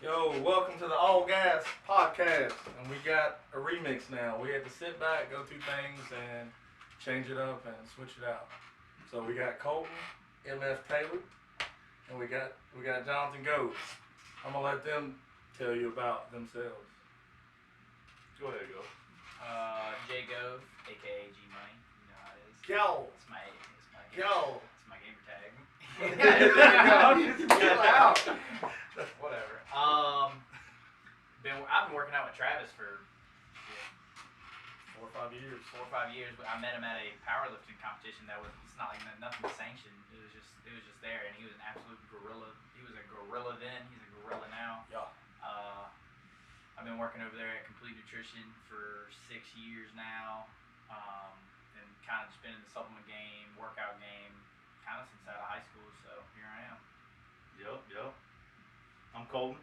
Yo, welcome to the All Gas podcast. And we got a remix now. We had to sit back, go through things, and change it up and switch it out. So we got Colton, MF Taylor, and we got Jonathan Goats. I'm gonna let them tell you about themselves. Go ahead, go. J Gove, aka G Money. You know how it is. Yo, It's my yo. gamer tag. Get out. Whatever. I've been working out with Travis for 4 or 5 years. 4 or 5 years. I met him at a powerlifting competition it's not like nothing sanctioned. It was just there, and he was an absolute gorilla. He was a gorilla then. He's a gorilla now. Yeah. I've been working over there at Complete Nutrition for 6 years now, and kind of just been in the supplement game, workout game, kind of since out of high school. So here I am. Yep. I'm Colton,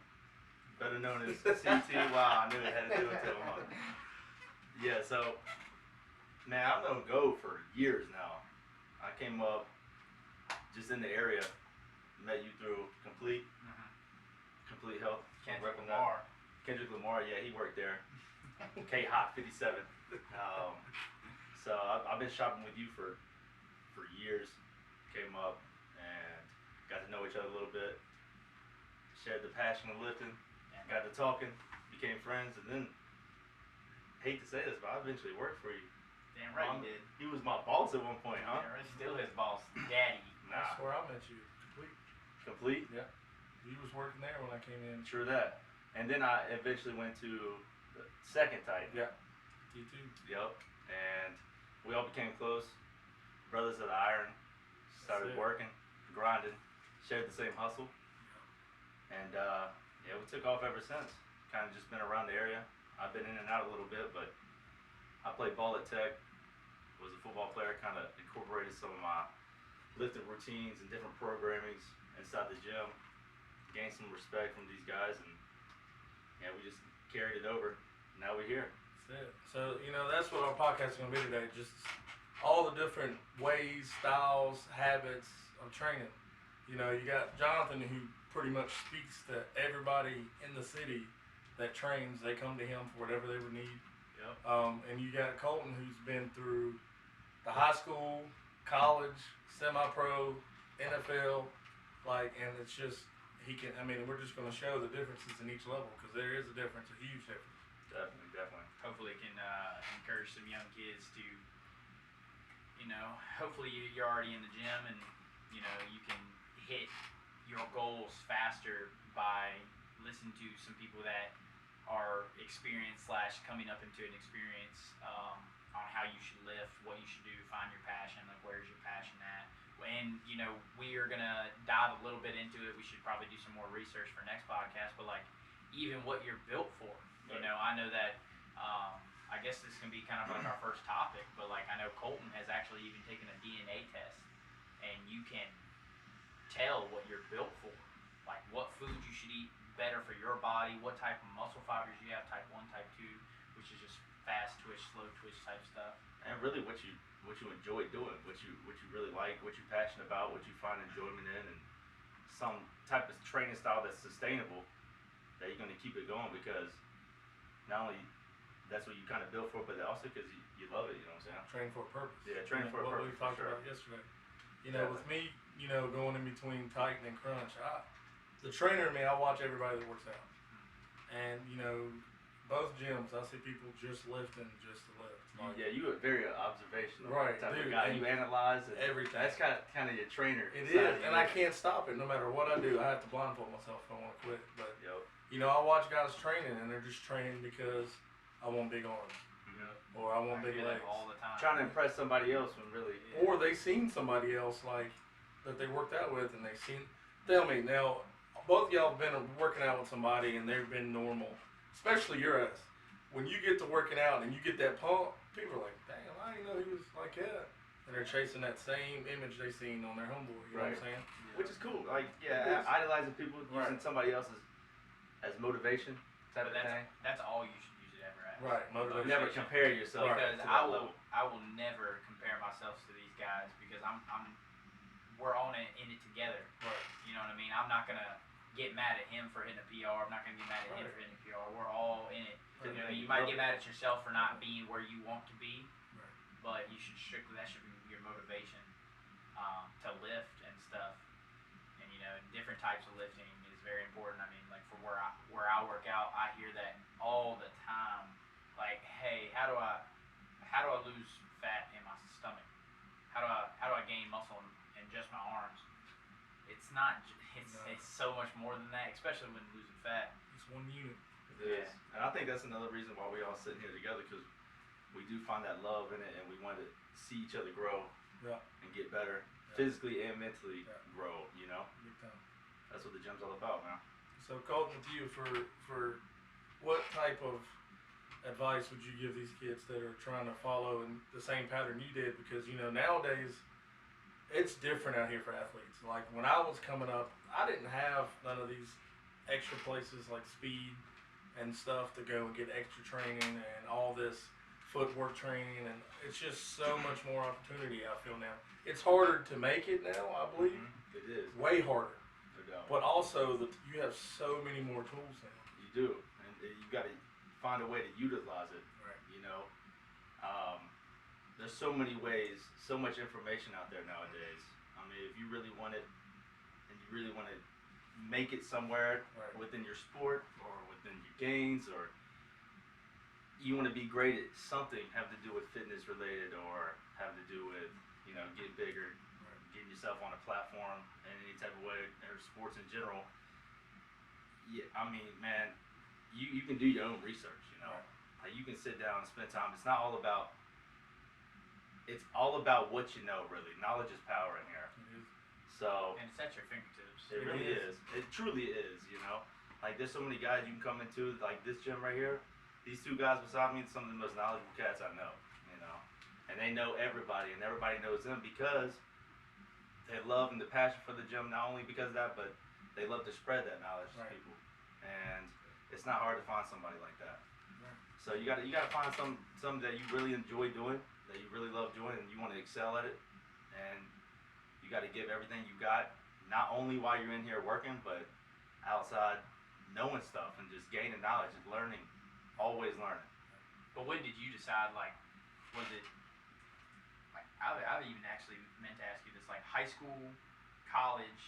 better known as CT. Wow, I knew it had to do it to him. Yeah, so, man, I've known Go for years now. I came up just in the area, met you through Complete Health. Kendrick Lamar, yeah, he worked there. K-Hot 57. So I've been shopping with you for years. Came up and got to know each other a little bit. Shared the passion of lifting. Got to talking. Became friends. And then, hate to say this, but I eventually worked for you. Damn right you did. He was my boss at one point, huh? Damn right, still his boss, daddy. That's where I met you. Complete? Yeah. You was working there when I came in. True that. And then I eventually went to the second type. Yeah. T2. Yep. And we all became close. Brothers of the Iron. Started working, grinding, shared the same hustle. And yeah, we took off ever since. Kind of just been around the area. I've been in and out a little bit, but I played ball at Tech. Was a football player. Kind of incorporated some of my lifting routines and different programmings inside the gym. Gained some respect from these guys, and yeah, we just carried it over. Now we're here. That's it. So, that's what our podcast is going to be today. Just all the different ways, styles, habits of training. You got Jonathan, who pretty much speaks to everybody in the city that trains. They come to him for whatever they would need. Yep. And you got Colton, who's been through the high school, college, semi-pro, NFL, and it's just, we're just going to show the differences in each level, because there is a difference, a huge difference. Definitely. Hopefully it can encourage some young kids to, hopefully you're already in the gym and, you can hit your goals faster by listening to some people that are experienced / coming up into an experience on how you should lift, what you should do, find your passion, where's your passion at. And, we are going to dive a little bit into it. We should probably do some more research for next podcast, but even what you're built for. Right. I know that, I guess this can be kind of our first topic, but I know Colton has actually even taken a DNA test, and you can tell what you're built for, what foods you should eat better for your body, what type of muscle fibers you have, type 1, type 2, which is just fast twitch, slow twitch type stuff. And really what you enjoy doing, what you really like, what you're passionate about, what you find enjoyment in, and some type of training style that's sustainable, that you're going to keep it going, because not only that's what you kind of built for, but also because you love it, you know what I'm saying? Train for a purpose. Yeah, train for a purpose. What we talked about yesterday. With me, going in between Titan and Crunch, the trainer in me, I watch everybody that works out. And, both gyms, I see people just lifting just to lift. Yeah, you are very observational right, type dude, of guy. You analyze everything. That's kind of your trainer. It is, and I can't stop it. No matter what I do, I have to blindfold myself if I want to quit. But I watch guys training, and they're just training because I want big arms, or I want big legs all the time. Trying to impress somebody else when really, or they seen somebody else that they worked out with, and they seen. Tell me now, both of y'all have been working out with somebody, and they've been normal, especially your ass. When you get to working out and you get that pump, people are like, damn, I didn't know he was like that. And they're chasing that same image they seen on their homeboy, you know what I'm saying? Which is cool. Idolizing people, using somebody else as motivation type of thing. That's all you should use it ever as. Right, motivation. Never compare yourself because to that level. I will never compare myself to these guys, because we're on it, in it together. Right. You know what I mean? I'm not gonna get mad at him for hitting a PR. I'm not gonna get mad at him for hitting a PR. We're all in it. Right. You know, you might get mad at yourself for not being where you want to be, but you should that should be your motivation to lift and stuff. And you know, different types of lifting is very important. I mean, like for where I work out, I hear that all the time. Like, hey, how do I lose fat in my stomach? How do I gain muscle in just my arms? It's not. It's so much more than that, especially when losing fat. It's one unit. It is. And I think that's another reason why we all sitting here together, because we do find that love in it, and we want to see each other grow and get better physically and mentally grow. You know, Big time. that's what the gym's all about, man. So, Colton, with you, for what type of advice would you give these kids that are trying to follow in the same pattern you did? Because you know nowadays it's different out here for athletes. Like when I was coming up, I didn't have none of these extra places like speed and stuff to go and get extra training and all this footwork training, and it's just so much more opportunity. I feel now it's harder to make it now. I believe It is. way harder, No doubt. but also you have so many more tools now. You do, and you got to find a way to utilize it. Right. You know, there's so many ways, so much information out there nowadays. I mean, if you really want it, and you really want to make it somewhere within your sport or within your gains, or you want to be great at something have to do with fitness related, or have to do with, you know, getting bigger, getting yourself on a platform in any type of way, or sports in general. Yeah, I mean, man, you can do your own research, you know. Like you can sit down and spend time. It's not all about. It's all about what you know, really. Knowledge is power in here. So. And it's at your fingertips. It really is. It truly is, you know. Like there's so many guys you can come into, like this gym right here. These two guys beside me, some of the most knowledgeable cats I know, you know. And they know everybody, and everybody knows them because they love and the passion for the gym, not only because of that, but they love to spread that knowledge to people. And it's not hard to find somebody like that. So you gotta find something that you really enjoy doing, that you really love doing, and you want to excel at it. And you got to give everything you got, not only while you're in here working, but outside knowing stuff and just gaining knowledge and learning, always learning. But when did you decide, like, was it, like, I've even actually meant to ask you this, like high school, college,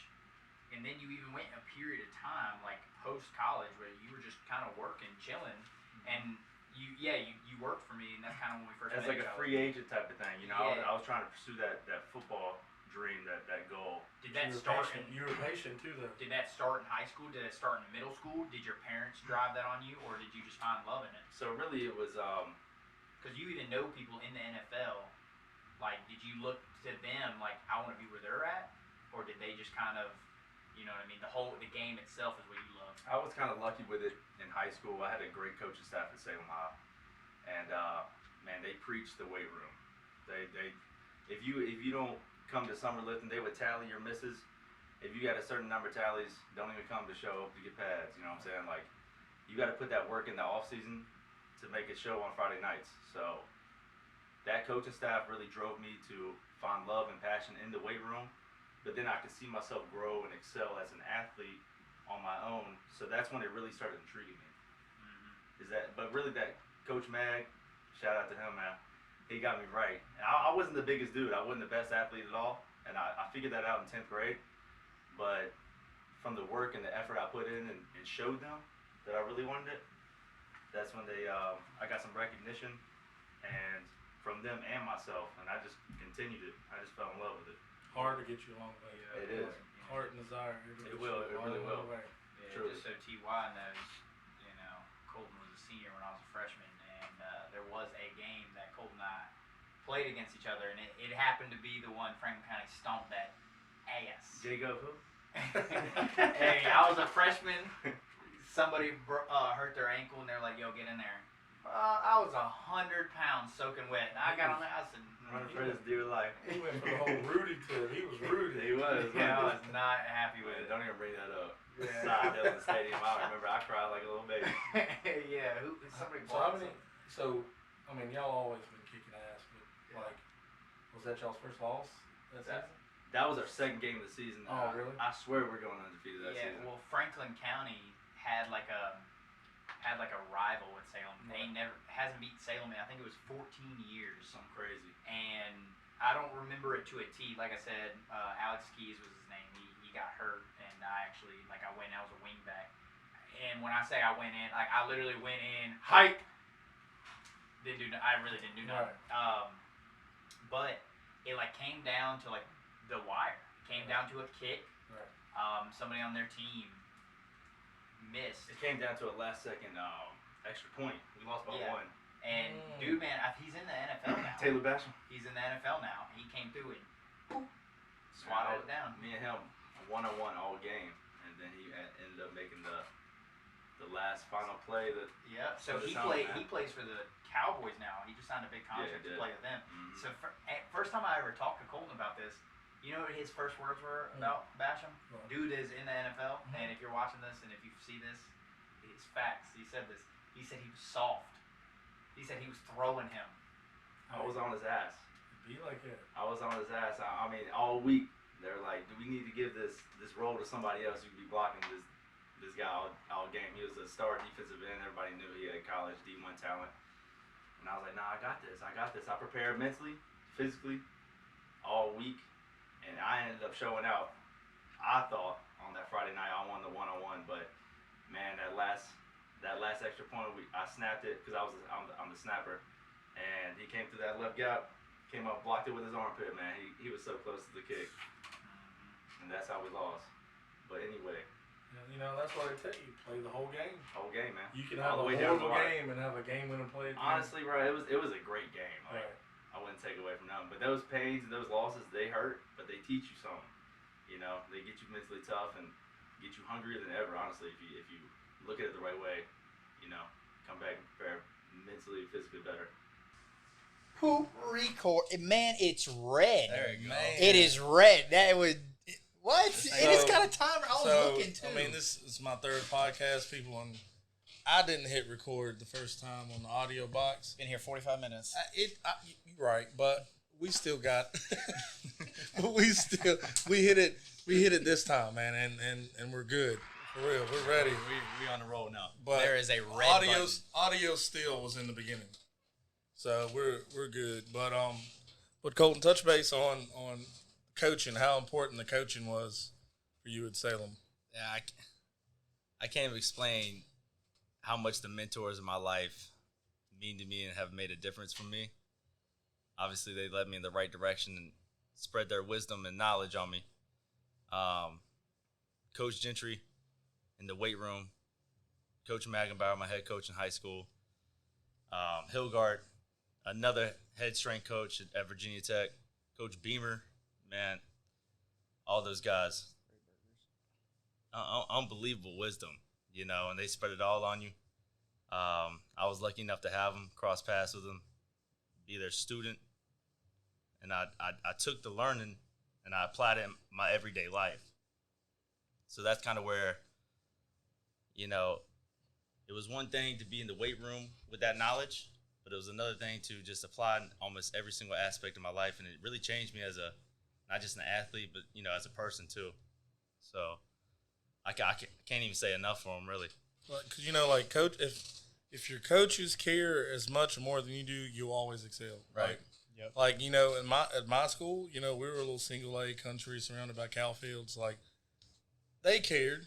and then you even went a period of time, like post-college, where you were just kind of working, chilling, and you worked for me, and that's kind of when we first met. It's like a free agent type of thing, you know. Yeah. I was trying to pursue that football dream, that goal. Did that start? You were patient too, though. Did that start in high school? Did it start in middle school? Did your parents drive that on you, or did you just find love in it? So really, it was. Because you even know people in the NFL. Like, did you look to them like, I want to be where they're at, or did they just kind of, you know what I mean? The game itself is what you love. I was kind of lucky with it in high school. I had a great coaching staff at Salem High, and man, they preached the weight room. They if you don't come to summer lifting, they would tally your misses. If you got a certain number of tallies, don't even come to show up to get pads. You know what I'm saying? Like, you got to put that work in the off season to make it show on Friday nights. So that coaching staff really drove me to find love and passion in the weight room. But then I could see myself grow and excel as an athlete on my own. So that's when it really started intriguing me. But really that Coach Mag, shout out to him, man. He got me right. And I wasn't the biggest dude. I wasn't the best athlete at all. And I figured that out in 10th grade. But from the work and the effort I put in and showed them that I really wanted it, that's when I got some recognition, and from them and myself, and I just continued it. I just fell in love with it. Hard to get you along the way. It is. Heart and desire. It will. It really will. Yeah, Truly. just so TY knows, you know, Colton was a senior when I was a freshman, and there was a game that Colton and I played against each other, and it happened to be the one Franklin County stomped that ass. Jacob who? Hey, I was a freshman. Somebody hurt their ankle, and they're like, "Yo, get in there." I was 100 pounds soaking wet. And I got on there. I said, Running for his dear life. He went for the whole Rudy tip. He was Rudy. He was. Yeah, I was not happy with it. Don't even bring that up. Yeah. Side hill in the stadium. I remember I cried like a little baby. Yeah, somebody So, y'all always been kicking ass, but like, was that y'all's first loss that season? That was our second game of the season. Oh, really? I swear we're going undefeated that season. Well, Franklin County had like a rival with Salem. They hasn't beat Salem in, I think it was 14 years. Something crazy. And I don't remember it to a T. Like I said, Alex Keys was his name. He got hurt, and I went. I was a wingback. And when I say I went in, like I literally went in, hype. I really didn't do nothing. Right. But it like came down to like the wire. It came down to a kick. Right. Somebody on their team missed. It came down to a last second extra point. We lost by one. And dude, man, he's in the NFL now. Taylor Basham. He's in the NFL now. He came through and boop, swallowed it down. Me and him 1-on-1 all game, and then he ended up making the last final play. So he plays for the Cowboys now. He just signed a big contract to play with them. Mm-hmm. So first time I ever talked to Colton about this, you know what his first words were about Basham? Dude is in the NFL, and if you're watching this and if you see this, it's facts. He said this. He said he was soft. He said he was throwing him. I was on his ass. Be like it. I was on his ass. I mean, all week they're like, "Do we need to give this role to somebody else who could be blocking this guy all game?" He was a star defensive end. Everybody knew he had college D1 talent. And I was like, "Nah, I got this. I prepared mentally, physically, all week." And I ended up showing out. I thought on that Friday night I won the 1-on-1, but man, that last extra point I snapped it because I'm the snapper, and he came through that left gap, came up, blocked it with his armpit. Man, he was so close to the kick, and that's how we lost. But anyway, you know that's why they tell you play the whole game. Whole game, man. You can have a horrible game and have a game-winning play. Honestly, bro, it was a great game. Like, right. I wouldn't take away from them. But those pains and those losses, they hurt, but they teach you something. You know, they get you mentally tough and get you hungrier than ever, honestly, if you look at it the right way, you know, come back and prepare mentally, physically better. Poop record. Man, it's red. There you go. Man. It is red. That was... What? It is got a timer. I was looking, too. I mean, this is my third podcast, people, and I didn't hit record the first time on the audio box. Been here 45 minutes. You're right, but we still got. we hit it this time, man, and we're good for real. We're ready. We on the roll now. But there is a red audio still was in the beginning, so we're good. But Colton, touch base on coaching. How important the coaching was for you at Salem. Yeah, I can't even explain how much the mentors in my life mean to me and have made a difference for me. Obviously, they led me in the right direction and spread their wisdom and knowledge on me. Coach Gentry in the weight room, Coach Magenbauer, my head coach in high school, Hilgard, another head strength coach at Virginia Tech, Coach Beamer, man, all those guys. Unbelievable wisdom, you know, and they spread it all on you. I was lucky enough to have them, cross paths with them, be their student, and I took the learning and I applied it in my everyday life. So that's kind of where, you know, it was one thing to be in the weight room with that knowledge, but it was another thing to just apply in almost every single aspect of my life, and it really changed me as not just an athlete, but, you know, as a person too. So I can't even say enough for them, really. Because, you know, like, coach, if your coaches care as much or more than you do, you'll always excel. Right. Yep. Like, you know, at my school, you know, we were a little single-A country surrounded by cow fields. Like, they cared,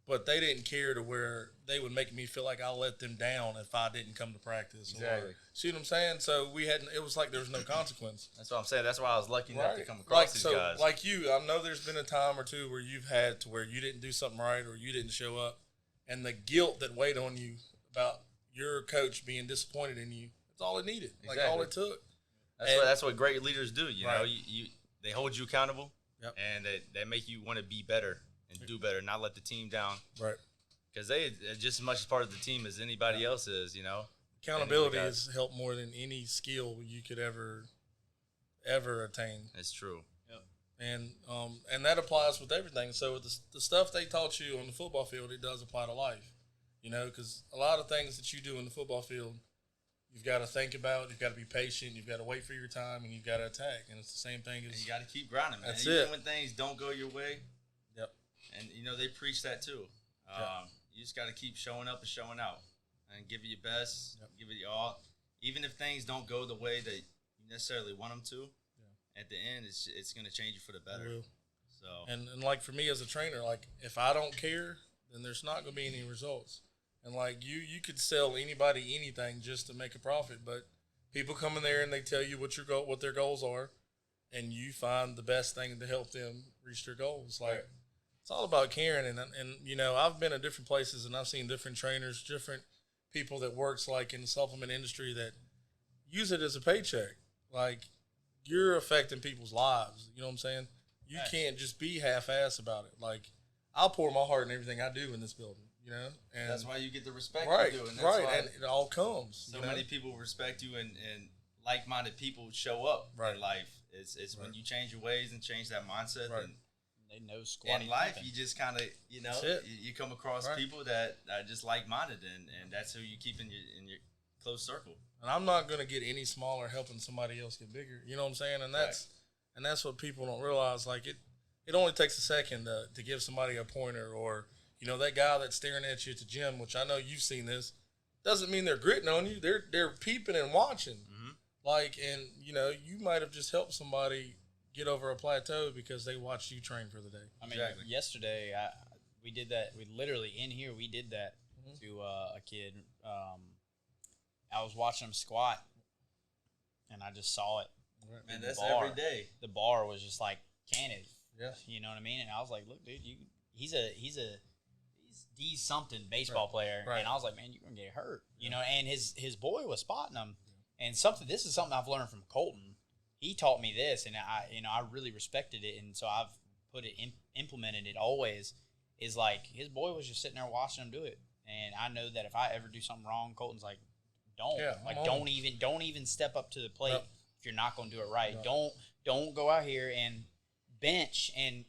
but they didn't care to where they would make me feel like I let them down if I didn't come to practice. Exactly. See what I'm saying? So it was like there was no consequence. That's what I'm saying. That's why I was lucky enough to come across these guys. Like you, I know there's been a time or two where you've had to where you didn't do something right or you didn't show up, and the guilt that weighed on you about your coach being disappointed in you, that's all it needed. Exactly. Like all it took. That's what great leaders do. You know, they hold you accountable, yep. And they make you want to be better and do better, not let the team down. Right. Because they are just as much as part of the team as anybody else is, you know. Accountability has helped more than any skill you could ever attain. It's true. Yep. And that applies with everything. So the stuff they taught you on the football field, it does apply to life. You know, because a lot of things that you do in the football field, You've got to think about it. You've got to be patient. You've got to wait for your time, and you've got to attack. And it's the same thing as you got to keep grinding, man. That's Even it. when things don't go your way. Yep. And, they preach that too. You just got to keep showing up and showing out and give it your best, give it your all. Even if things don't go the way that you necessarily want them to, at the end, it's going to change you for the better. It will. So. And like for me as a trainer, like if I don't care, then there's not going to be any results. And like you could sell anybody anything just to make a profit, but people come in there and they tell you what their goals are, and you find the best thing to help them reach their goals. Like it's all about caring. And I've been in different places and I've seen different trainers, different people that works like in the supplement industry that use it as a paycheck. Like you're affecting people's lives. You know what I'm saying? You can't just be half-ass about it. Like I'll pour my heart in everything I do in this building. And that's why you get the respect right, you do. And that's why and it all comes. So many people respect you, and like-minded people show up in life. It's when you change your ways and change that mindset. Right. And they know squatting. In life, you just kind of, you come across people that are just like-minded, and that's who you keep in your close circle. And I'm not going to get any smaller helping somebody else get bigger. You know what I'm saying? And that's what people don't realize. Like it only takes a second to give somebody a pointer, or that guy that's staring at you at the gym, which I know you've seen this, doesn't mean they're gritting on you. They're peeping and watching. Mm-hmm. Like, and you might have just helped somebody get over a plateau because they watched you train for the day. I mean, yesterday we did that. We literally in here we did that to a kid. I was watching him squat, and I just saw it. And that's every day. The bar was just like canted. Yeah, you know what I mean. And I was like, "Look, dude, he's something baseball player." Right. And I was like, "Man, you're gonna get hurt," And his boy was spotting him. And this is something I've learned from Colton. He taught me this, and I really respected it, and so I've implemented it always. Is like his boy was just sitting there watching him do it, and I know that if I ever do something wrong, Colton's like, don't even step up to the plate if you're not gonna do it right. Don't go out here and bench and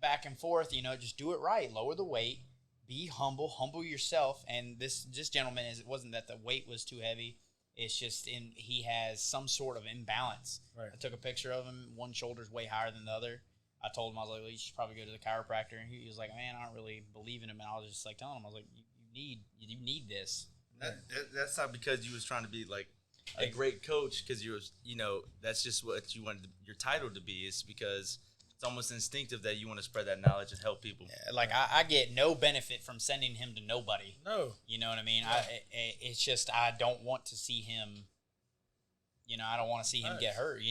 back and forth. Just do it right. Lower the weight. Be humble yourself. And this gentleman it wasn't that the weight was too heavy. It's just he has some sort of imbalance. Right. I took a picture of him. One shoulder's way higher than the other. I told him, I was like, well, you should probably go to the chiropractor. And he was like, man, I don't really believe in him. And I was just like telling him, I was like, you need this. That's not because you was trying to be like a great coach, because that's just what you wanted your title to be. It's because it's almost instinctive that you want to spread that knowledge and help people. Like I get no benefit from sending him to nobody. No, you know what I mean. No. It's just I don't want to see him. I don't want to see him get hurt.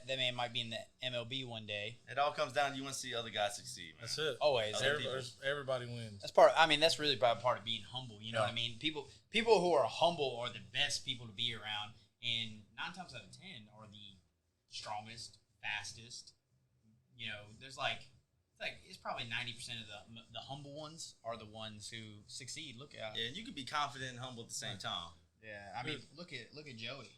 That man might be in the MLB one day. It all comes down to you want to see other guys succeed. Man. That's it. Always. Everybody wins. That's part. I mean, that's really part of being humble. You know what I mean? People who are humble are the best people to be around, and 9 times out of 10 are the strongest, fastest. It's probably 90% of the humble ones are the ones who succeed. Look at and you can be confident and humble at the same time. Yeah, I mean, look at Joey.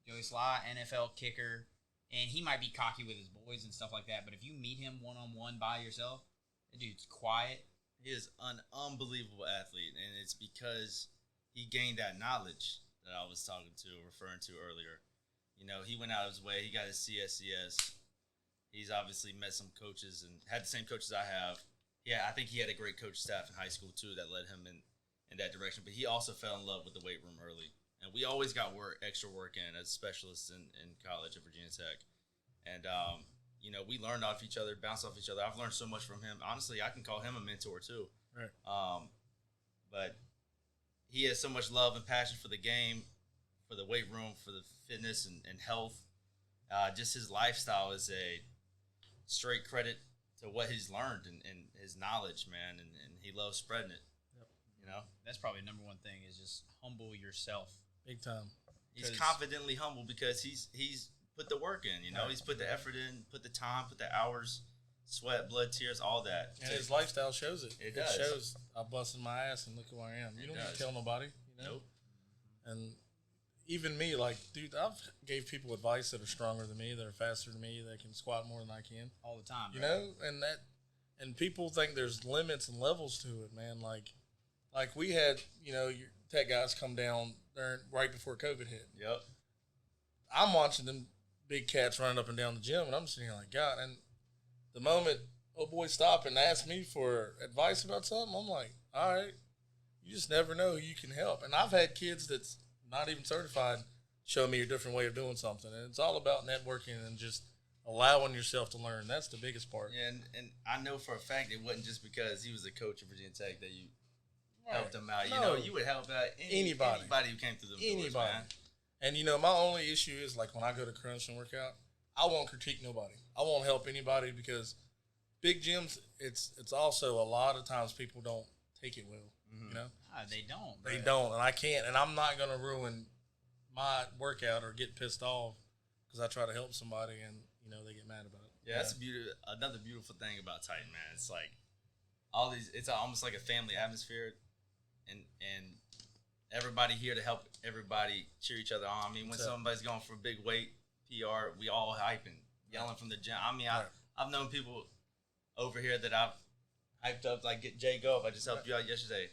Joey Sly, NFL kicker, and he might be cocky with his boys and stuff like that. But if you meet him one-on-one by yourself, that dude's quiet. He is an unbelievable athlete, and it's because he gained that knowledge that I was referring to earlier. He went out of his way. He got his CSCS. He's obviously met some coaches and had the same coaches I have. Yeah, I think he had a great coach staff in high school too that led him in that direction. But he also fell in love with the weight room early. And we always got extra work in as specialists in college at Virginia Tech. And, we learned off each other, bounced off each other. I've learned so much from him. Honestly, I can call him a mentor too. Right. But he has so much love and passion for the game, for the weight room, for the fitness and health. Just his lifestyle is a straight credit to what he's learned and his knowledge, man. And he loves spreading it. Yep. That's probably the number one thing is just humble yourself. Big time. He's confidently humble because he's put the work in, He's put the effort in, put the time, put the hours, sweat, blood, tears, all that. And his lifestyle shows it. It does. Shows I busted my ass and look who I am. You don't need to tell nobody, Nope. And even me, like, dude, I've gave people advice that are stronger than me, that are faster than me, that can squat more than I can. All the time, and people think there's limits and levels to it, man. Like, Like we had, your tech guys come down right before COVID hit. Yep. I'm watching them big cats running up and down the gym, and I'm sitting here like, God. And the moment old boy stopped and asked me for advice about something, I'm like, all right, you just never know who you can help. And I've had kids that's not even certified show me a different way of doing something. And it's all about networking and just allowing yourself to learn. That's the biggest part. Yeah, and I know for a fact it wasn't just because he was a coach at Virginia Tech that you helped him out. No. You would help out Anybody who came through the doors, man. And, my only issue is, like, when I go to crunch and work out, I won't critique nobody. I won't help anybody because big gyms, it's also a lot of times people don't take it well, They don't. They don't, and I can't. And I'm not going to ruin my workout or get pissed off because I try to help somebody and, they get mad about it. Yeah, that's another beautiful thing about Titan, man. It's like all these, it's almost like a family atmosphere and everybody here to help everybody cheer each other on. I mean, when somebody's going for a big weight, PR, we all hyping, yelling from the gym. I mean, I've known people over here that I've hyped up, like get Jay go up. I just helped you out yesterday.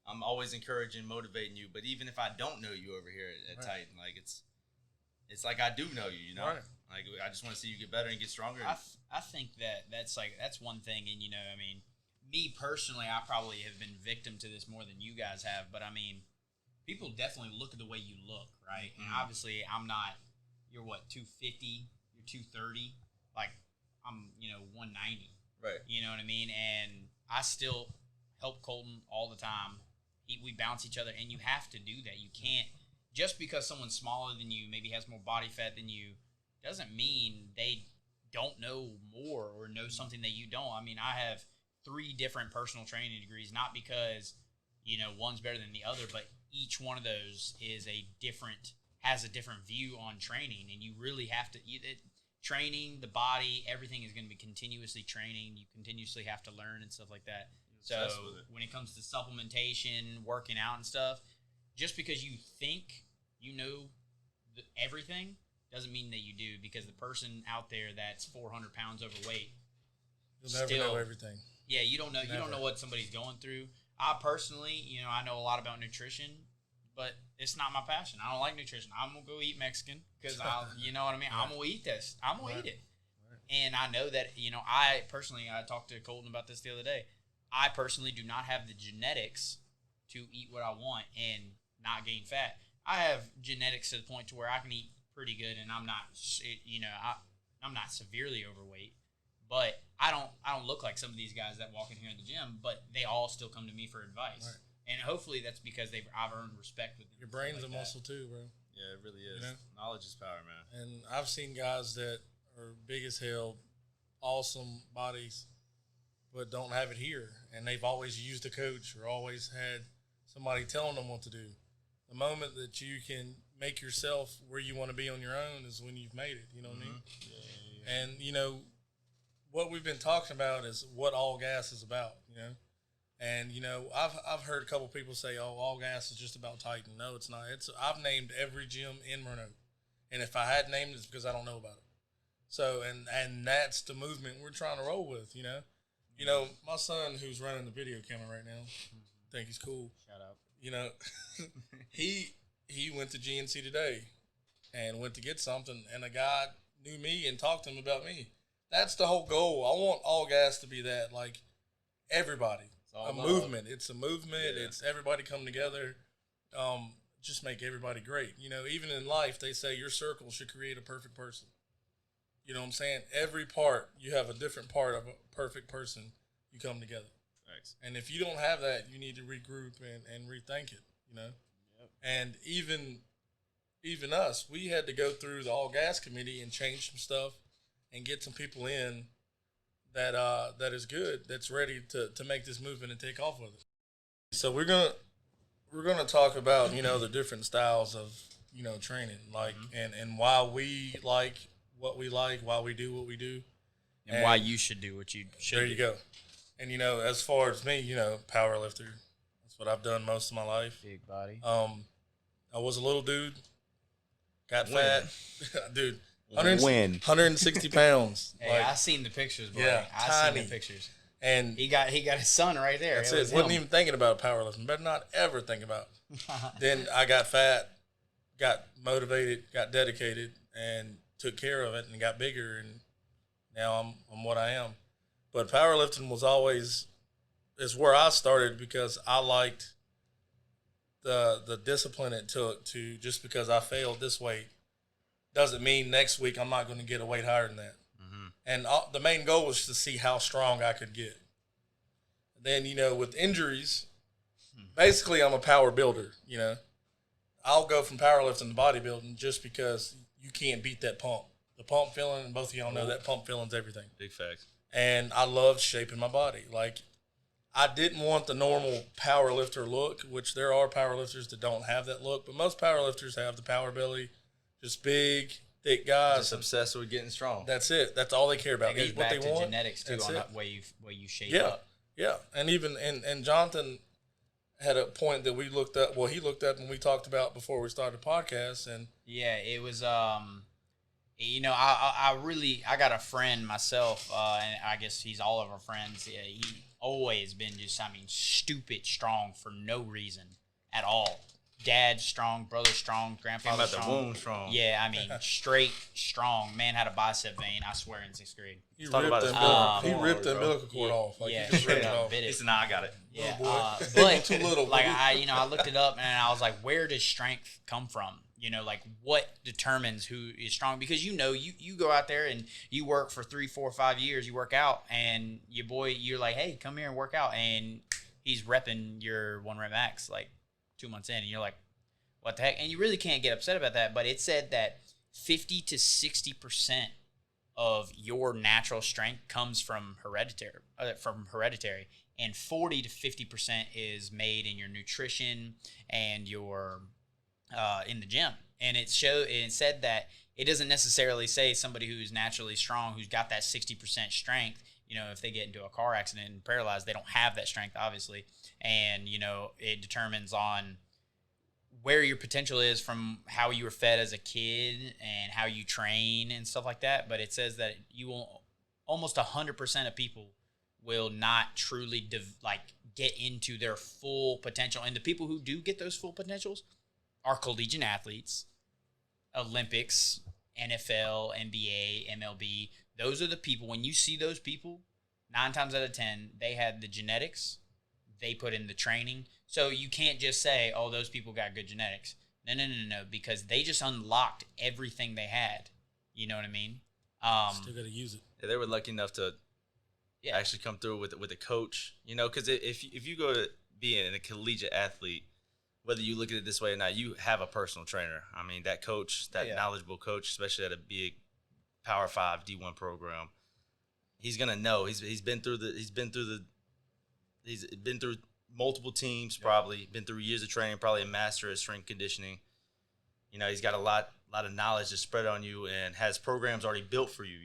I'm always encouraging, motivating you. But even if I don't know you over here at Titan, like it's like I do know you, Right. Like I just want to see you get better and get stronger. I think that's one thing, and I mean, me personally, I probably have been victim to this more than you guys have. But I mean, people definitely look at the way you look, right? And obviously, I'm not. You're what, 250? You're 230. Like I'm, 190. Right. You know what I mean? And I still help Colton all the time. We bounce each other, and you have to do that. You can't just because someone's smaller than you, maybe has more body fat than you, doesn't mean they don't know more or know something that you don't. I mean, I have 3 different personal training degrees, not because, one's better than the other, but each one of those has a different view on training, and you really have to training the body, everything is going to be continuously training. You continuously have to learn and stuff like that. So when it comes to supplementation, working out and stuff, just because you think you know everything doesn't mean that you do, because the person out there that's 400 pounds overweight, you'll never know everything. Yeah, you don't know. Never. You don't know what somebody's going through. I personally, I know a lot about nutrition, but it's not my passion. I don't like nutrition. I'm gonna go eat Mexican because you know what I mean. Right. I'm gonna eat this. I'm gonna eat it. Right. And I know that I talked to Colton about this the other day. I personally do not have the genetics to eat what I want and not gain fat. I have genetics to the point to where I can eat pretty good, and I'm not, I'm not severely overweight, but I don't look like some of these guys that walk in here in the gym, but they all still come to me for advice. Right. And hopefully that's because I've earned respect with them. Your brain's a muscle too, bro. Yeah, it really is. Knowledge is power, man. And I've seen guys that are big as hell, awesome bodies, but don't have it here. And they've always used a coach or always had somebody telling them what to do. The moment that you can make yourself where you want to be on your own is when you've made it. You know what I mean? Yeah. And, what we've been talking about is what All Gas is about, And, I've heard a couple people say, oh, All Gas is just about Titan. No, it's not. I've named every gym in Roanoke. And if I had named it, it's because I don't know about it. So, and that's the movement we're trying to roll with, my son who's running the video camera right now, I think he's cool. Shout out. He went to GNC today and went to get something, and a guy knew me and talked to him about me. That's the whole goal. I want All Gas to be that, like everybody. A movement. It's a movement. Yeah. It's everybody come together. Just make everybody great. Even in life, they say your circle should create a perfect person. You know what I'm saying? Every part, you have a different part of a perfect person. You come together. Thanks. And if you don't have that, you need to regroup and rethink it, Yep. And even us, we had to go through the All Gas committee and change some stuff and get some people in that is good, that's ready to make this movement and take off with it. So we're gonna talk about, the different styles of, training, like and why we like what we like, why we do what we do. And why you should do what you should do. There you go. And, as far as me, power lifter. That's what I've done most of my life. Big body. I was a little dude. Got fat. Dude, 160 pounds. Hey, I seen the pictures, bro. Yeah, I seen the pictures. And He got his son right there. that's it. it. Was Wasn't him. even thinking about powerlifting. Better not ever think about it. Then I got fat, got motivated, got dedicated, and took care of it, and got bigger, and now I'm what I am. But powerlifting was always is where I started because I liked the discipline it took to just because I failed this weight doesn't mean next week I'm not going to get a weight higher than that. Mm-hmm. And the main goal was to see how strong I could get. Then, with injuries, basically I'm a power builder, I'll go from powerlifting to bodybuilding just because you can't beat that pump. The pump feeling, and both of y'all know that pump feeling's everything. Big facts. And I loved shaping my body. Like, I didn't want the normal powerlifter look, which there are powerlifters that don't have that look, but most powerlifters have the power belly, just big, thick guys. Just obsessed with getting strong. That's it. That's all they care about. It goes What back they to want. genetics too That's on it. the way you shape Yeah. up. Yeah, and even and Jonathan had a point that we looked up. Well, he looked up when we talked about before we started the podcast, and Yeah, it was. I got a friend myself, and I guess he's all of our friends. Yeah, he always been just, stupid strong for no reason at all. Dad strong, brother strong, Came grandfather out the strong. womb strong. Yeah, straight strong. Man had a bicep vein, I swear, in 6th grade. he Talk about ripped his the umbilical ripped the cord, umbilical bro. cord off. Like, yeah, he just ripped straight it up off. bit He it. said, "Nah, I got it." Yeah, Little boy. but Too little, like baby. I looked it up and I was like, where does strength come from? Like what determines who is strong? Because you go out there and you work for 3, 4, 5 years, you work out, and you're like, hey, come here and work out, and he's repping your 1 rep max like 2 months in, and you're like, what the heck? And you really can't get upset about that. But it said that 50 to 60% of your natural strength comes from hereditary, and 40 to 50% is made in your nutrition and your in the gym. And it said that it doesn't necessarily say somebody who's naturally strong, who's got that 60% strength. If they get into a car accident and paralyzed, they don't have that strength, obviously. And it determines on where your potential is from how you were fed as a kid and how you train and stuff like that. But it says that almost 100% of people will not truly get into their full potential. And the people who do get those full potentials are collegiate athletes, Olympics, NFL, NBA, MLB. Those are the people. When you see those people, 9 times out of 10, they had the genetics. They put in the training. So you can't just say, oh, those people got good genetics. No, because they just unlocked everything they had. You know what I mean? Still got to use it. Yeah, they were lucky enough to actually come through with a coach. Because if you go to being a collegiate athlete, whether you look at it this way or not, you have a personal trainer. That coach, that knowledgeable coach, especially at a big Power 5 D1 program, he's gonna know. He's been through multiple teams, probably been through years of training, probably a master of strength conditioning. He's got a lot of knowledge to spread on you and has programs already built for you.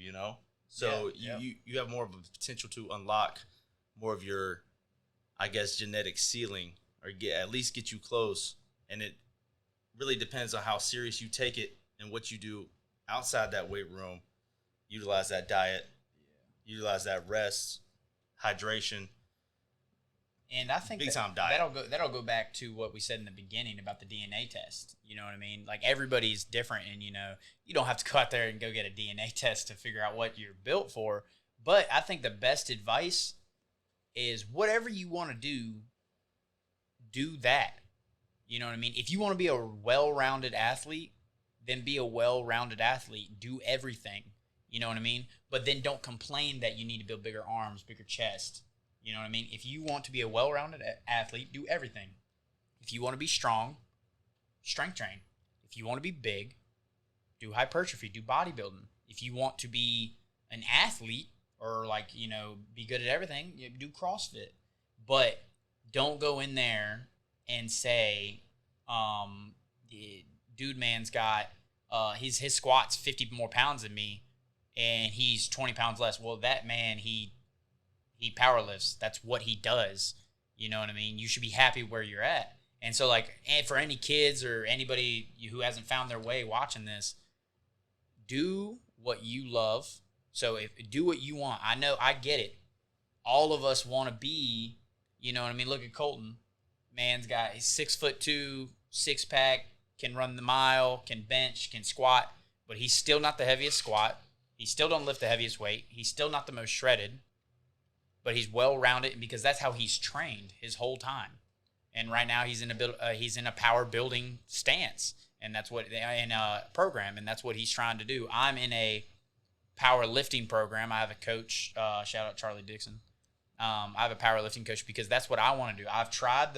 So you have more of a potential to unlock more of your, I guess, genetic ceiling, or at least get you close. And it really depends on how serious you take it and what you do outside that weight room. Utilize that diet, utilize that rest, hydration. And I think Big time diet. that'll go back to what we said in the beginning about the DNA test. You know what I mean? Like, everybody's different, and you don't have to go out there and go get a DNA test to figure out what you're built for. But I think the best advice is whatever you want to do that. You know what I mean? If you want to be a well-rounded athlete, then be a well-rounded athlete. Do everything. You know what I mean? But then don't complain that you need to build bigger arms, bigger chest. You know what I mean? If you want to be a well-rounded athlete, do everything. If you want to be strong, strength train. If you want to be big, do hypertrophy, do bodybuilding. If you want to be an athlete or be good at everything, do CrossFit. But don't go in there and say, dude man's got his squat's 50 more pounds than me and he's 20 pounds less. Well, that man, he powerlifts. That's what he does. You know what I mean? You should be happy where you're at. And so, and for any kids or anybody who hasn't found their way watching this, do what you love. So do what you want. I know, I get it. all of us want to be, you know what I mean? Look at Colton. Man's got, he's 6'2", 6-pack, can run the mile, can bench, can squat, but he's still not the heaviest squat. He still don't lift the heaviest weight. He's still not the most shredded, but he's well-rounded because that's how he's trained his whole time. And right now he's in a power building stance, and that's what in a program, and that's what he's trying to do. I'm in a powerlifting program. I have a coach. Shout out Charlie Dixon. I have a powerlifting coach because that's what I want to do. I've tried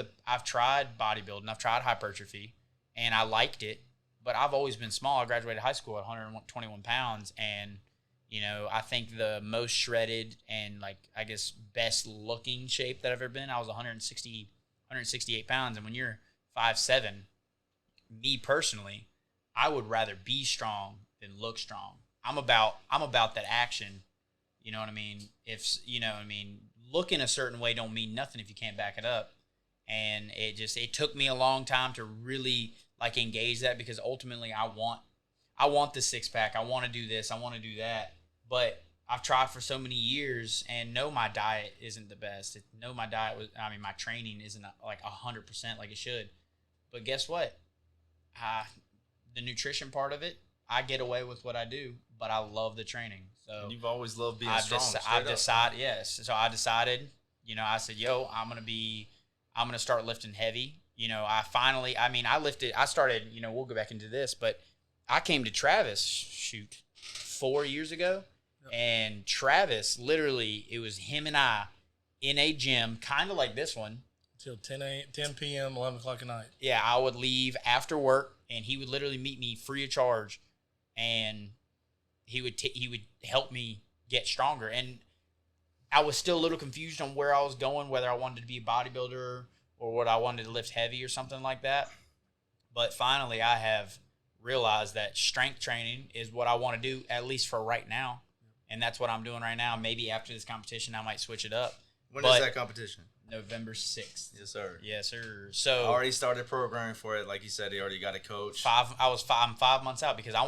bodybuilding. I've tried hypertrophy, and I liked it, but I've always been small. I graduated high school at 121 pounds, and I think the most shredded and I guess best looking shape that I've ever been, I was 168 pounds. And when you're 5'7", me personally, I would rather be strong than look strong. I'm about that action. You know what I mean? Looking a certain way don't mean nothing if you can't back it up. And it took me a long time to really engage that, because ultimately I want the 6-pack. I want to do this. I want to do that. But I've tried for so many years and know my diet isn't the best. My training isn't 100% like it should. But guess what? The nutrition part of it, I get away with what I do, but I love the training. So And you've always loved being strong. I've decided, yes. So I decided, I said, I'm gonna start lifting heavy. I started, we'll go back into this, but I came to Travis, 4 years ago. Yep. And Travis, literally, it was him and I in a gym, kind of like this one. Till 10 p.m., 11 o'clock at night. Yeah, I would leave after work, and he would literally meet me free of charge, and he would help me get stronger. And I was still a little confused on where I was going, whether I wanted to be a bodybuilder or what I wanted to lift heavy or something like that. But finally, I have realized that strength training is what I want to do, at least for right now. And that's what I'm doing right now. Maybe after this competition, I might switch it up. When is that competition? November 6th. Yes, sir. Yes, sir. So I already started programming for it. Like you said, he already got a coach. I'm 5 months out, because if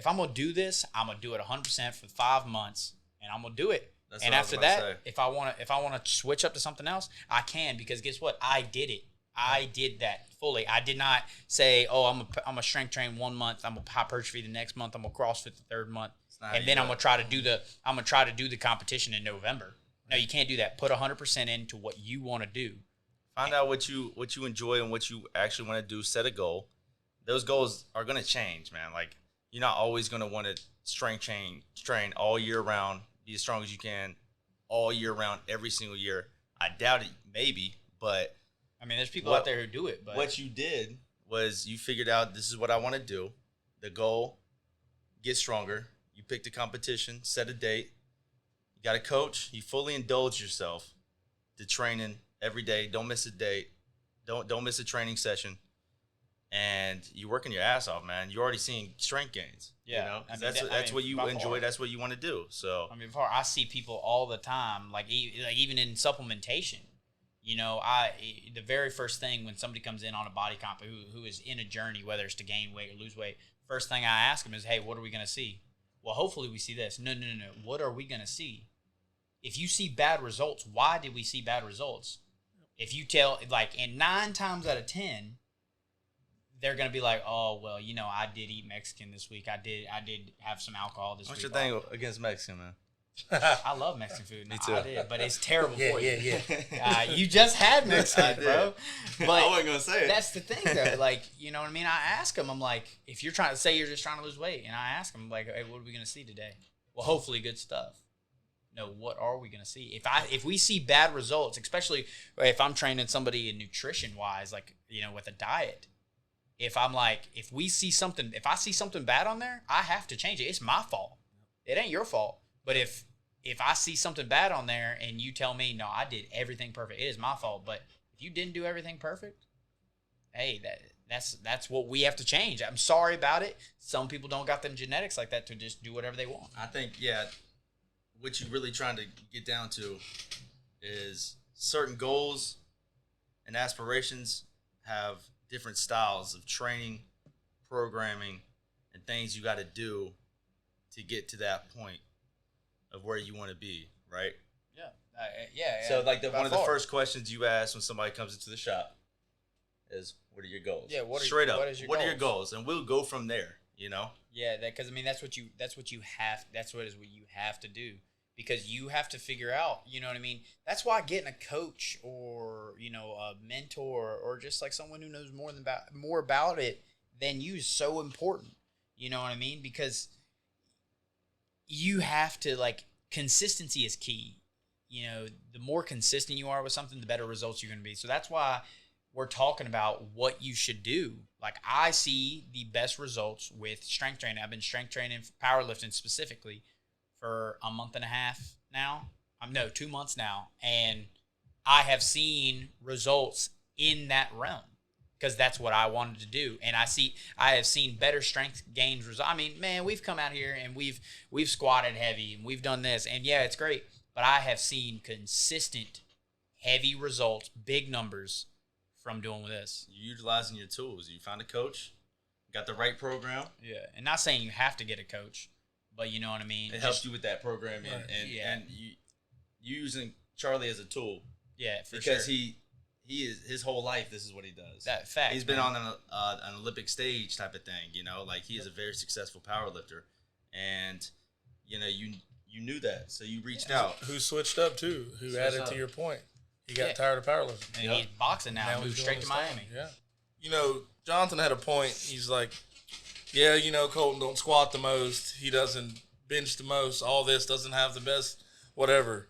I'm going to do this, I'm going to do it 100% for 5 months, and I'm going to do it. That's and what after I was about that, to say. if I want to switch up to something else, I can, because guess what? I did it. I did that fully. I did not say, I'm a strength train 1 month, I'm a hypertrophy the next month, I'm a CrossFit the third month, and then I'm gonna try to do the competition in November. No, you can't do that. Put 100% into what you want to do. Find out what you enjoy and what you actually want to do. Set a goal. Those goals are gonna change, man. You're not always gonna want to strength train all year round, be as strong as you can all year round, every single year. I doubt it, maybe, but there's people out there who do it. But what you did was you figured out, this is what I want to do. The goal, get stronger. You picked a competition, set a date. You got a coach. You fully indulge yourself to training every day. Don't miss a date. Don't miss a training session. And you're working your ass off, man. You're already seeing strength gains. Yeah, that's what you enjoy. That's what you want to do. So I see people all the time, even in supplementation. The very first thing when somebody comes in on a body comp who is in a journey, whether it's to gain weight or lose weight, first thing I ask them is, hey, what are we going to see? Well, hopefully we see this. No. What are we going to see? If you see bad results, why did we see bad results? If you tell, and 9 times out of 10, they're going to be like, oh, well, I did eat Mexican this week. I did have some alcohol this week. What's your thing against Mexican, man? I love Mexican food. Me too. I did, but it's terrible for you. Yeah. You just had Mexican, bro. But I wasn't gonna say it. That's the thing, though. You know what I mean? I ask them, I'm like, if you're trying to say you're just trying to lose weight, and I ask them, hey, what are we gonna see today? Well, hopefully good stuff. No, what are we gonna see? If we see bad results, especially if I'm training somebody in nutrition wise, with a diet. If I see something bad on there, I have to change it. It's my fault. It ain't your fault. But if I see something bad on there and you tell me, no, I did everything perfect, it is my fault. But if you didn't do everything perfect, hey, that's what we have to change. I'm sorry about it. Some people don't got them genetics like that to just do whatever they want. I think, what you're really trying to get down to is certain goals and aspirations have different styles of training, programming, and things you got to do to get to that point of where you want to be, right? Yeah. Yeah. So like by one of the far. first questions you ask when somebody comes into the shop is, "What are your goals?" Yeah, what are- straight up? what is your What are your goals? goals? And we'll go from there. You know. Yeah, because I mean that's what you have. That's what you have to do, because you have to figure out. You know what I mean? That's why getting a coach or a mentor or just like someone who knows more about it than you is so important. You know what I mean? Because you have to, like, consistency is key. The more consistent you are with something, the better results you're going to be. So that's why we're talking about what you should do. Like, I see the best results with strength training. I've been strength training, powerlifting specifically, for a month and a half now. 2 months now. And I have seen results in that realm because that's what I wanted to do. And I have seen better strength gains results. I mean, man, we've come out here and we've squatted heavy and we've done this. And yeah, it's great. But I have seen consistent heavy results, big numbers from doing this. You're utilizing your tools. You found a coach, got the right program. Yeah. And not saying you have to get a coach, but you know what I mean? It helps you with that programming, Right. and you using Charlie as a tool. Yeah, for because sure. he is his whole life. This is what he does. That fact. He's been man. on an Olympic stage type of thing. Like he is a very successful powerlifter, and you knew that, so you reached out. Who switched up too? Who Switched added up. to your point? He got Yeah. tired of powerlifting. And he's boxing now. Moved he's straight doing to his Miami. thing. Yeah. Jonathan had a point. He's like, yeah, Colton don't squat the most. He doesn't bench the most. All this doesn't have the best, whatever.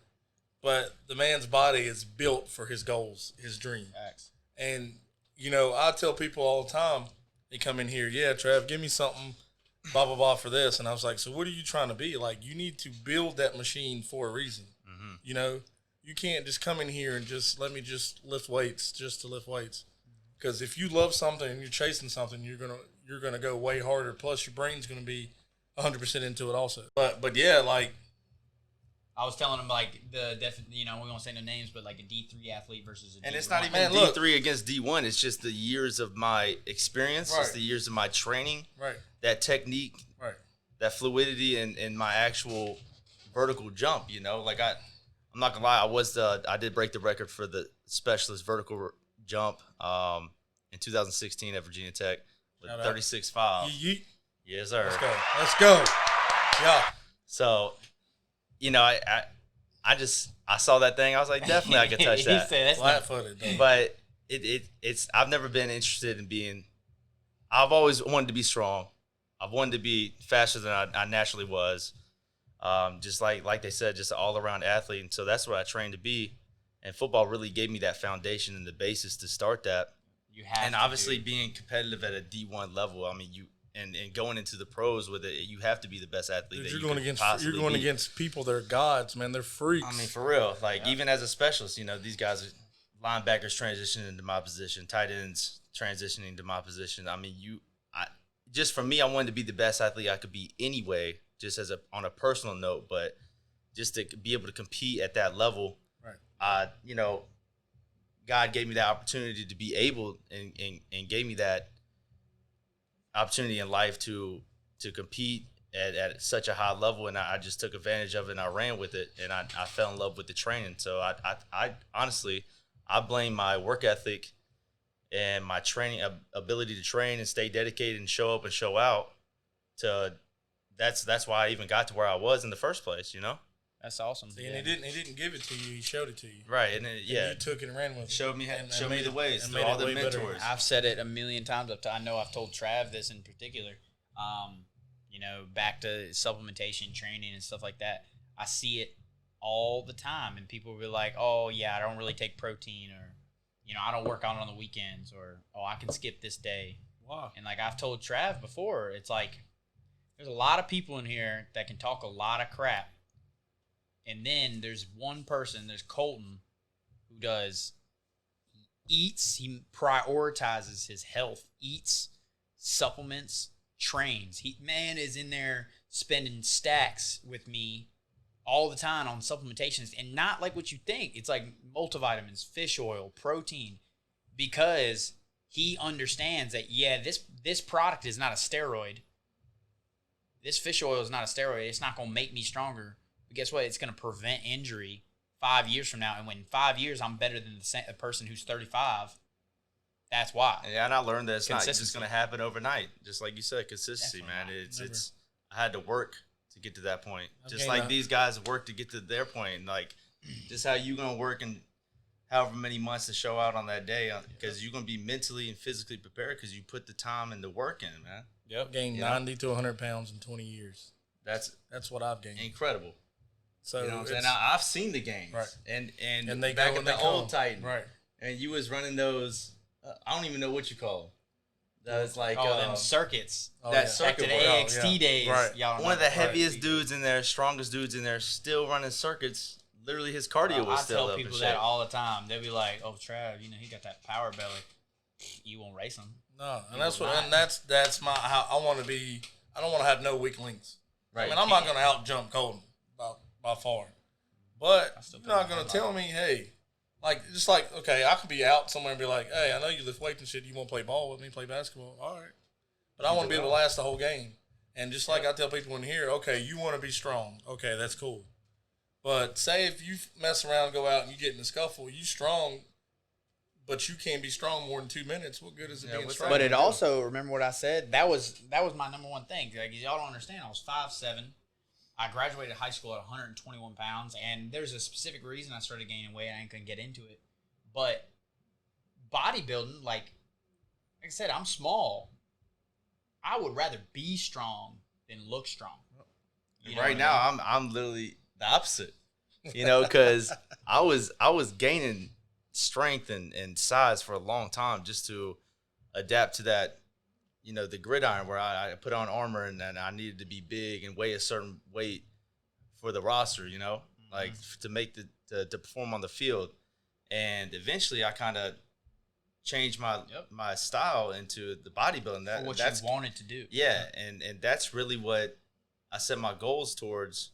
But the man's body is built for his goals, his dream. Facts. And, I tell people all the time, they come in here, yeah, Trav, give me something, blah, blah, blah for this. And I was like, so what are you trying to be? Like, you need to build that machine for a reason. Mm-hmm. You can't just come in here and just let me just lift weights just to lift weights. Because if you love something and you're chasing something, you're gonna go way harder. Plus, your brain's gonna be 100% into it also. But yeah, like I was telling him, like, we won't say no names, but like a D3 athlete versus a D1. And it's not even Man, look. D3 against D1. It's just the years of my experience. It's Right. the years of my training. right, That technique. right. That fluidity in my actual vertical jump. Like I'm not gonna lie. I did break the record for the specialist vertical jump in 2016 at Virginia Tech with Shout out. 36.5. Yeet. Yes, sir. Let's go. Yeah. So, I saw that thing. I was like, definitely I could touch He that. said, that's not, Flat-footed. Though. But it's I've never been interested in being. I've always wanted to be strong. I've wanted to be faster than I naturally was. Just like they said, just an all around athlete. And so that's what I trained to be. And football really gave me that foundation and the basis to start that. you have And to obviously do. being competitive at a D1 level, I mean, and going into the pros with it, you have to be the best athlete. Dude, that you're you going could against possibly be. people that are gods, man. They're freaks. I mean, for real. Like, even as a specialist, these guys are linebackers transitioning into my position, tight ends transitioning to my position. I mean, just for me, I wanted to be the best athlete I could be anyway, just on a personal note, but just to be able to compete at that level. Right. God gave me that opportunity to be able and gave me that opportunity in life to compete at such a high level, and I just took advantage of it and I ran with it, and I fell in love with the training. So I honestly, I blame my work ethic and my training ability to train and stay dedicated and show up and show out that's why I even got to where I was in the first place, That's awesome. See, and he didn't give it to you. He showed it to you. Right. And And yeah, you took it and ran with it. showed me And showed made me the it- ways and through made all it the way better. mentors. I've said it a million times. I know I've told Trav this in particular. Back to supplementation, training, and stuff like that. I see it all the time, and people will be like, "Oh, yeah, I don't really take protein," or, "I don't work out on the weekends," or, "Oh, I can skip this day." Wow. And like I've told Trav before, it's like there's a lot of people in here that can talk a lot of crap, and then there's one person, there's Colton, who he prioritizes his health, eats, supplements, trains. Man is in there spending stacks with me all the time on supplementations, and not like what you think. It's like multivitamins, fish oil, protein, because he understands that, yeah, this product is not a steroid. This fish oil is not a steroid. It's not going to make me stronger. But guess what? It's going to prevent injury 5 years from now, and when 5 years I'm better than the person who's 35, that's why. Yeah, and I learned that it's not just Consistency. going to happen overnight. Just like you said, consistency, Definitely man. not. It's I had to work to get to that point. Just Okay, like now- these guys work to get to their point. Like, just how you going to work in however many months to show out on that day, because you're going to be mentally and physically prepared because you put the time and the work in, man. I've gained Yeah. 90 to 100 pounds in 20 years. That's That's what I've gained. incredible. So You know what I'm saying? it's- I've seen the games. Right. And they back go in and the they old come. Titan. Right. And you was running those, I don't even know what you call them. That was like Them circuits. Oh, that yeah. circuit Back to the board. AXT yeah. days. Right. Y'all One of the remember. heaviest dudes in there, strongest dudes in there, still running circuits. Literally, his cardio was I still tell up people and that shit. all the time. They'll be like, "Oh, Trav, you know he got that power belly. You won't race him." No, and You that's will what, not. and that's my how I want to be. I don't want to have no weak links. Right. I mean, I'm not going to out jump Colton by far, but I still you're not think going I'm to tell me, hey, like just like okay, I could be out somewhere and be like, hey, I know you lift weights and shit. You want to play ball with me, play basketball, all right. But I want to be able to last the whole game. And just like I tell people in here, okay, you want to be strong, okay, that's cool. But say if you mess around, and go out, and you get in a scuffle, you strong, but you can't be strong more than 2 minutes. What good is it being what's strong? But it also, remember what I said? That was my number one thing. Like, y'all don't understand. I was 5'7". I graduated high school at 121 pounds, and there's a specific reason I started gaining weight. I ain't gonna get into it, but bodybuilding, like I said, I'm small. I would rather be strong than look strong. You know Right what I now, mean? I'm literally the opposite. You know, because I was gaining strength and size for a long time just to adapt to that, you know, the gridiron where I put on armor and I needed to be big and weigh a certain weight for the roster, you know, like to make to perform on the field. And eventually I kind of changed my style into the bodybuilding. For what That's you wanted to do. yeah, and that's really what I set my goals towards.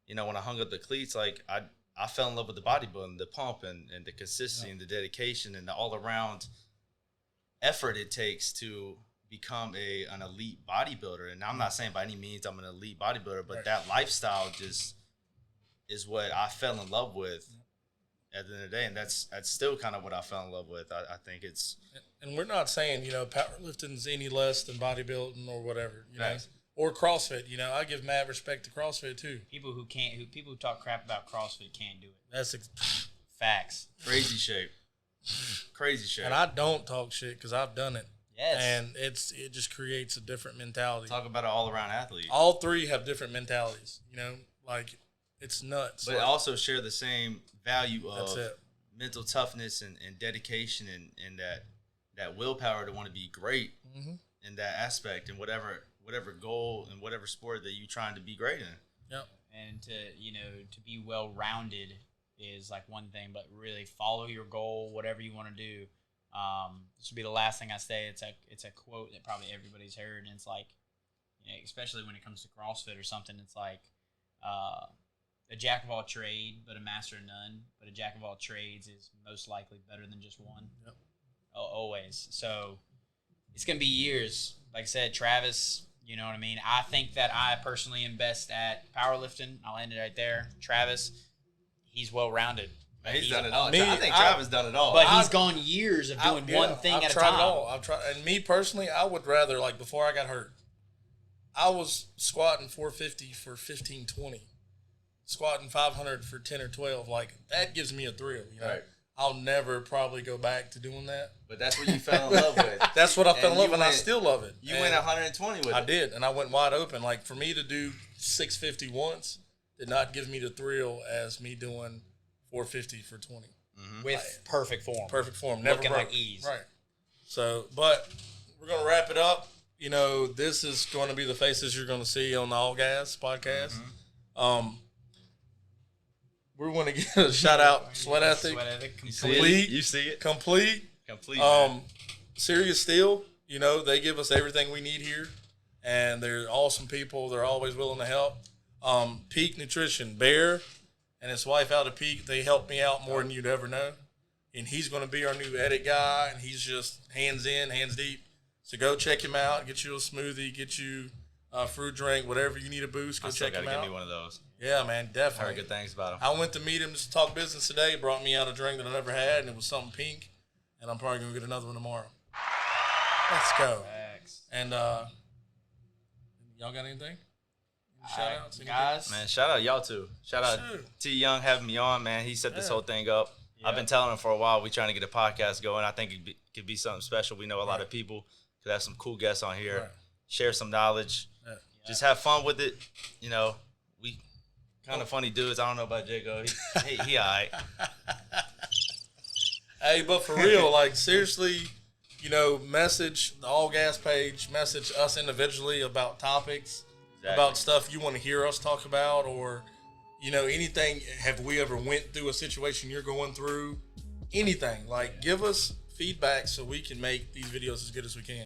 You know, when I hung up the cleats, like I fell in love with the bodybuilding, the pump, and the consistency and the dedication and the all around effort it takes to become an elite bodybuilder. And I'm not saying by any means I'm an elite bodybuilder, but that lifestyle just is what I fell in love with at the end of the day, and that's still kind of what I fell in love with. I think it's And we're not saying, you know, powerlifting's any less than bodybuilding or whatever, you know, Right. or CrossFit. You know, I give mad respect to CrossFit too. People who talk crap about CrossFit can't do it. That's Facts. crazy shape, crazy shape. and I don't talk shit because I've done it, Yes. and it just creates a different mentality. Talk about an all around athlete. All three have different mentalities, you know, like it's nuts. But Like, also share the same value that's of it. mental toughness and dedication and that willpower to want to be great Mhm. in that aspect and whatever goal and whatever sport that you're trying to be great in. Yep. And to be well rounded is like one thing, but really follow your goal, whatever you want to do. This will be the last thing I say. It's a quote that probably everybody's heard, and it's like, you know, especially when it comes to CrossFit or something, it's like a jack of all trade, but a master of none. But a jack of all trades is most likely better than just one. Yep. Always. So it's gonna be years. Like I said, Travis. You know what I mean? I think that I personally am best at powerlifting. I'll end it right there. Travis, he's well-rounded. He's done it all. Me, I think Travis done it all. But he's gone years of doing Yeah, one thing I've at a tried time. It all. I've tried, and me personally, I would rather, like before I got hurt, I was squatting 450 for 15-20, squatting 500 for 10 or 12. Like that gives me a thrill. You know? Right. I'll never probably go back to doing that. But that's what you fell in love with. That's what I fell in And love you with, and I went- still love it. You And went 120 with I it. did, and I went wide open. Like for me to do 650 once did not give me the thrill as me doing 450 for 20. With perfect form. Perfect form, never Looking broke. like ease. Right. So, but we're gonna wrap it up. You know, this is going to be the faces you're going to see on the All Gas podcast. We want to give a shout out, Sweat Ethic, Sweat ethic. You see Complete. it? You see it? complete. Complete. man. Serious Steel. You know, they give us everything we need here, and they're awesome people. They're always willing to help. Peak Nutrition, Bear and his wife out of Peak, they helped me out more than you'd ever know. And he's going to be our new edit guy, and he's just hands in, hands deep. So go check him out. Get you a smoothie, get you a fruit drink, whatever you need a boost. Go I still check gotta him give out. me one of those. Yeah, man, I definitely. heard good things about him. I went to meet him to talk business today. Brought me out a drink that I never had, and it was something pink. And I'm probably gonna get another one tomorrow. Let's go. Thanks. And y'all got anything? Shout outs, guys. Man, shout out y'all too. Shout out T Young having me on, man. He set this whole thing up. Yeah. I've been telling him for a while we trying to get a podcast going. I think it could be something special. We know a lot of people could have some cool guests on here, share some knowledge, just have fun with it. You know, we kind of funny dudes. I don't know about Jago. He all right. Hey, but for real, like seriously, you know, message the All Gas page, message us individually about topics, about stuff you want to hear us talk about, or you know, anything. Have we ever went through a situation you're going through? Anything. Like, give us feedback so we can make these videos as good as we can.